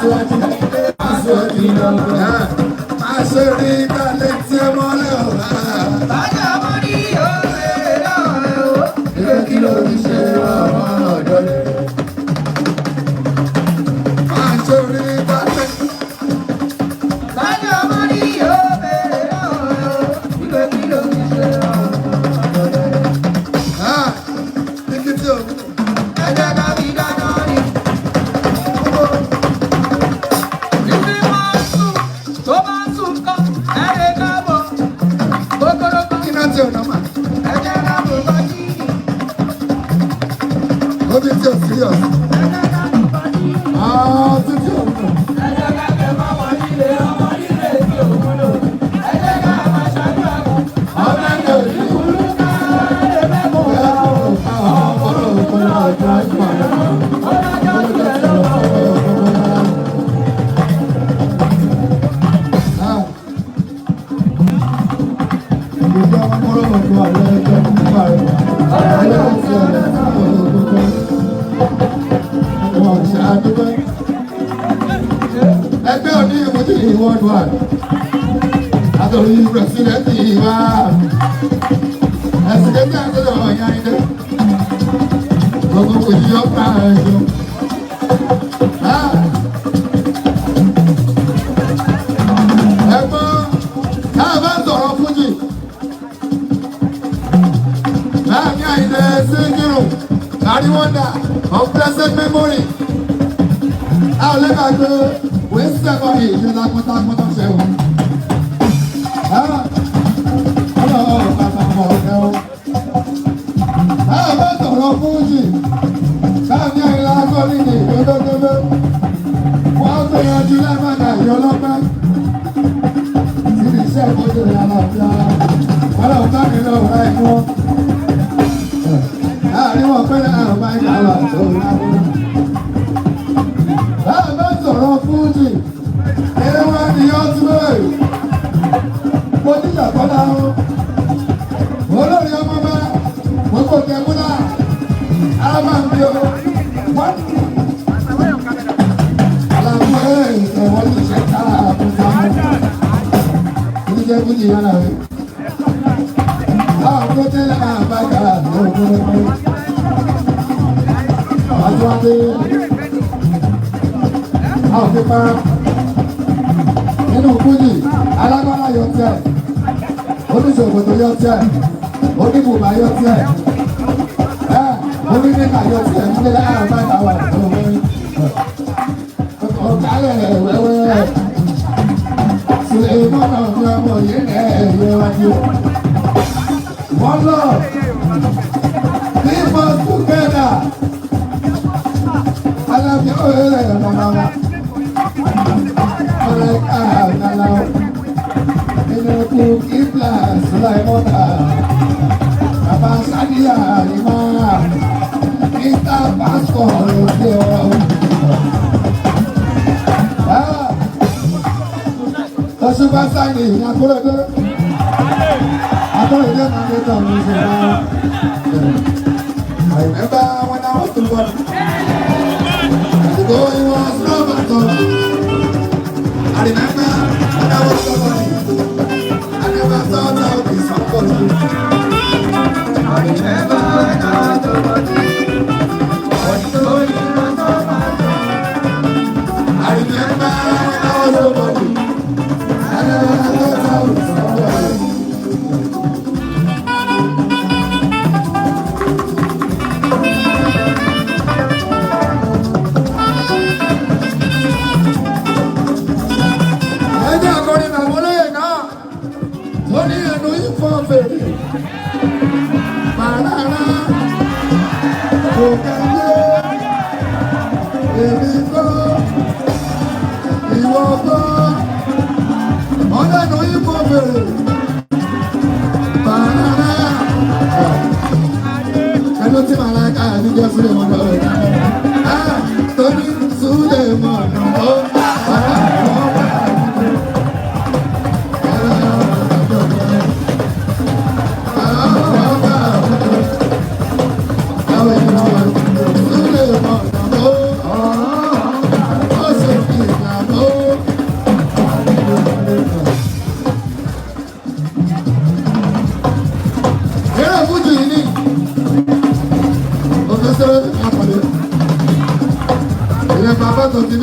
Aswati, Aswati, Aswati,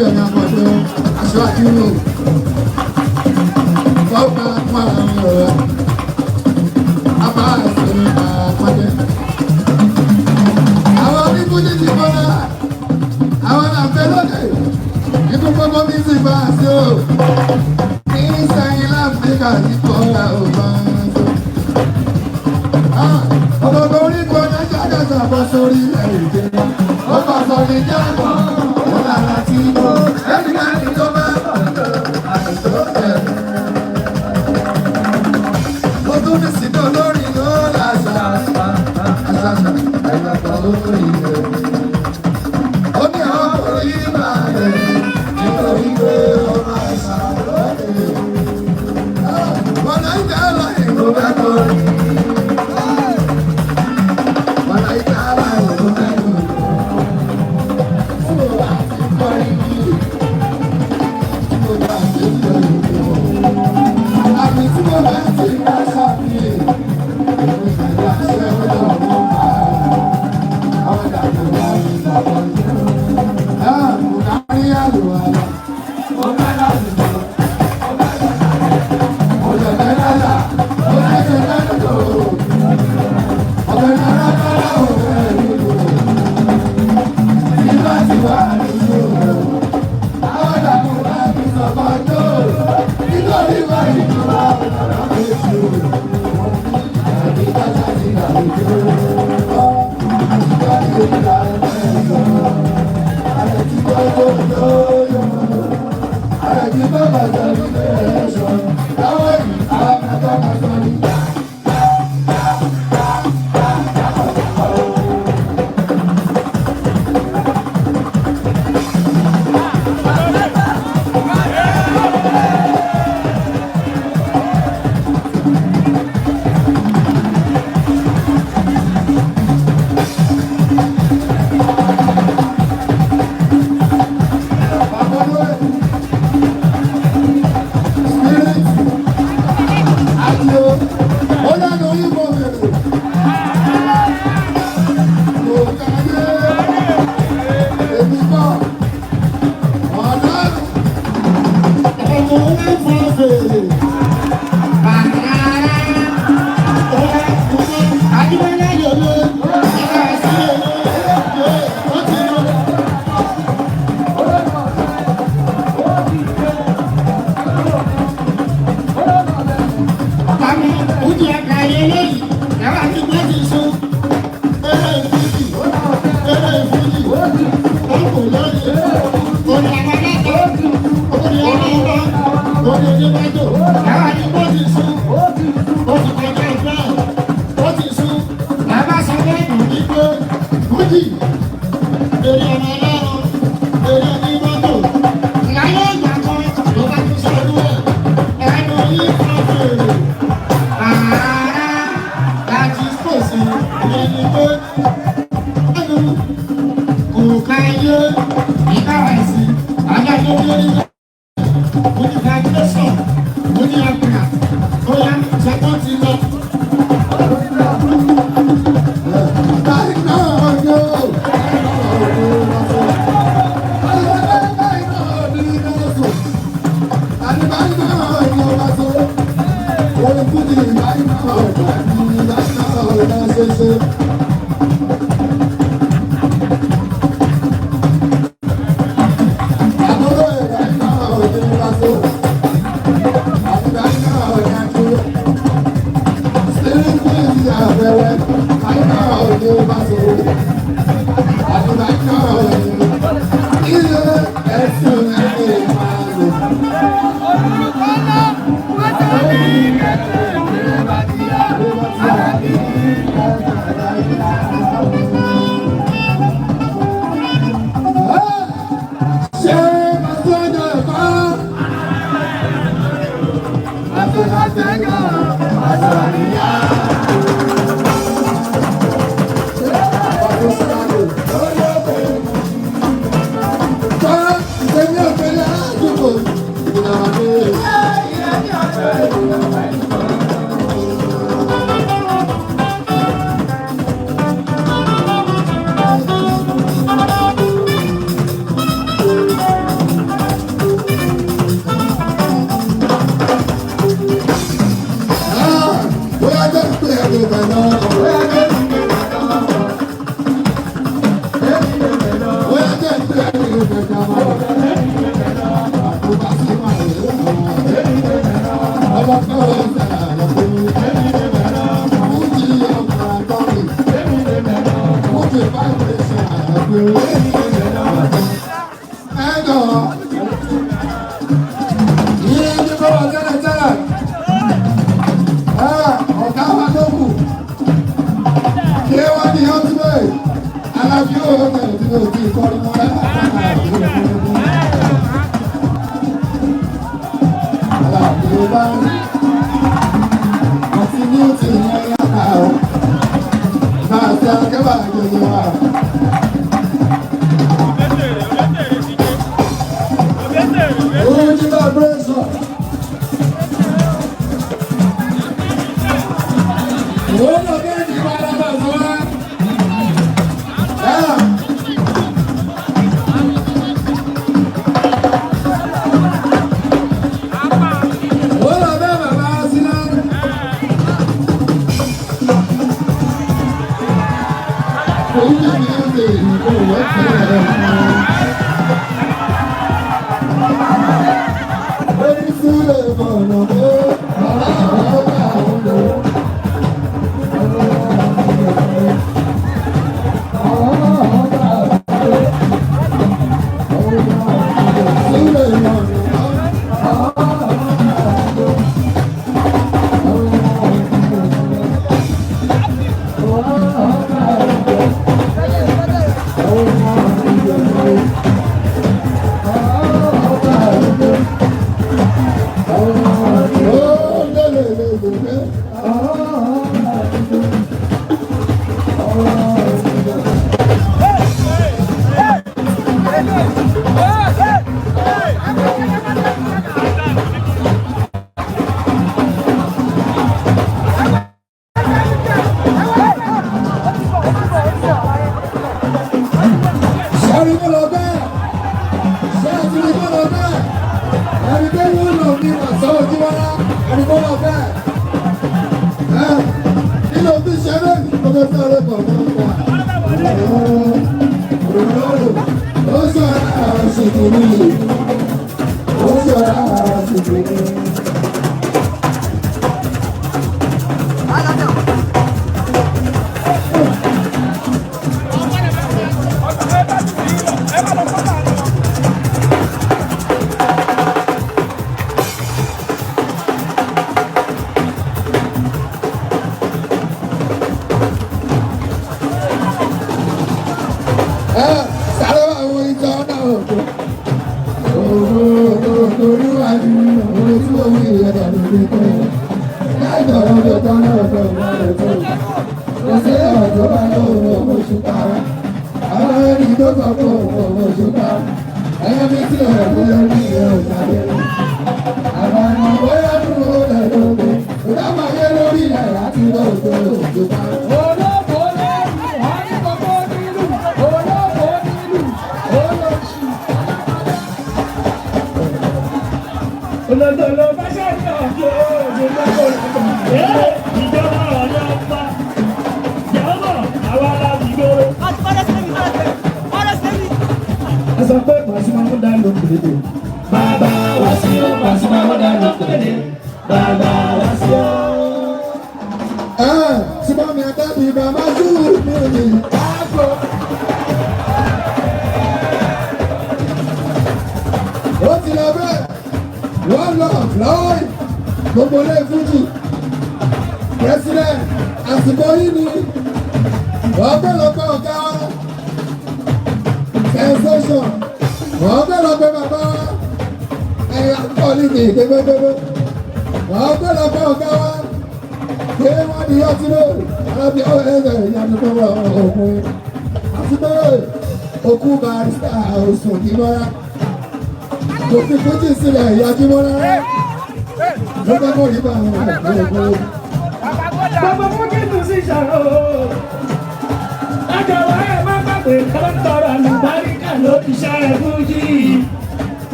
síbẹ̀ ní akọ̀dé aṣọ àdúró fọ́ọ̀mù àwọn ọ̀rẹ́ abá ẹ̀sìn àpàdé. Àwọn oníkúndé ti bọ́lá àwọn àfẹ́ lóde ikú gbogbo mi ti bá a sí o ní sẹ́yìn láfíríkà ní kọ́lá ò bá a tó. Ọ̀gbọ̀gbọ̀ orí kan náà jáde sàbọ̀ sórí ẹ̀rìndé ó bá sọ ní jábọ̀ ó lára tí ó ẹ̀mí náà ní tó bá àìsó ẹ̀. Mo tún ní sínú lórí ló làṣà àṣàṣà àìgbàgbọ́ lórí rẹ̀. Ó ní ọkùnrin ìbàdàn nítorí pé ó máa ṣàlọ́dẹ̀. Wọ́n náà ń dá láì ló bá kọrin.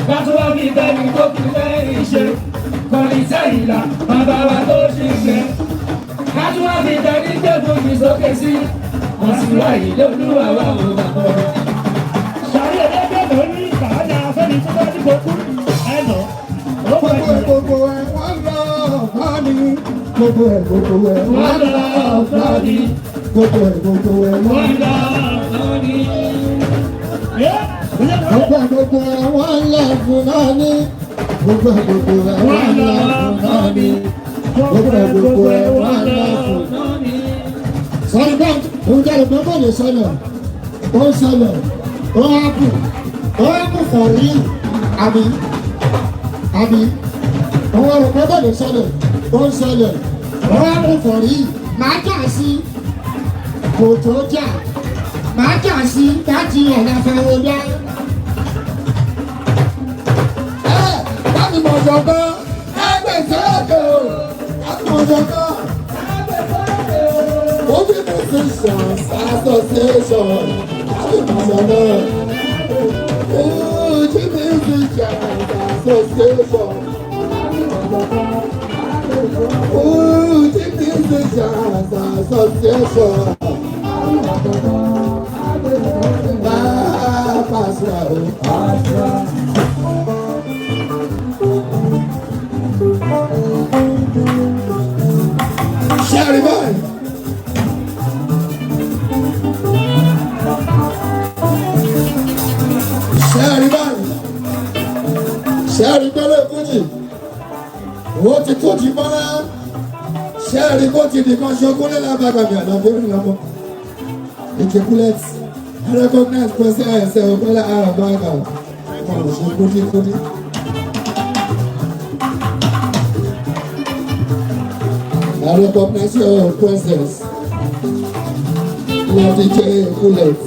Kátúwá fi bẹ́ẹ̀ni tó fi lẹ́yìn ṣe. Kọ́ni sẹ́yìn là, bàbá wa tó ṣiṣẹ́. Kátúwá fi bẹ́ẹ̀ni gbẹ́gun mi sókè sí. Wọ́n sì wá ìlú olúwa wa ò bàbá rẹ̀. Ṣàrí ẹ̀dẹ́gbẹ́ mọ̀ ní ìbàdàn afẹ́ni tó bá dìbò kú. Ẹ nà. Gbogbo ẹ̀ wọ́n lọ bá mi. Gbogbo ẹ̀ Wọ́n lọ fọ́ọ̀dì. Gbogbo ẹ̀ wọ́n Wọ́n lọ fọ́ọ̀dì. gbogbo ẹ̀ wọ́n lọ fún náà ní. Gbogbo ẹ̀ wọ́n lọ fún náà ní. Gbogbo ẹ̀ wọ́n lọ fún náà ní. Sọ́ni bá òun jáde pé kò lè ṣẹlẹ̀, ó ń ṣẹlẹ̀, ó ń kù fọ̀ rí àbí òun ọ̀rọ̀ pé kò lè ṣẹlẹ̀, ó ń ṣẹlẹ̀, ó ń kù fọ̀ rí màá jà sí kò tó jà màá jà sí láti ọ̀nà fẹ́rẹ́ dá. Láti mọ̀ ṣọ̀kan ẹgbẹ́ sọ́ọ̀kẹ́ o, láti mọ̀ ṣọ̀kan. Movie Musicians Association. Movie Musicians Association. Movie Musicians Association. Sherry boy. Sẹ́ẹ̀rì gbẹ́lẹ̀ fújì, ó ti tó ti bọ́lá, sẹ́ẹ̀rì bó ti nìkan ṣokúnlé lábàgbàgbà àdàbẹ̀rẹ̀ lọ́mọ. Ìkẹ́kúlẹ̀tì, I recognize person ẹ̀sẹ̀ ọ̀pẹ́lá àràbàgbà, ọmọ ṣe kúdíkúdí. I recognize your presence, Lord DJ Kúlẹ̀tì.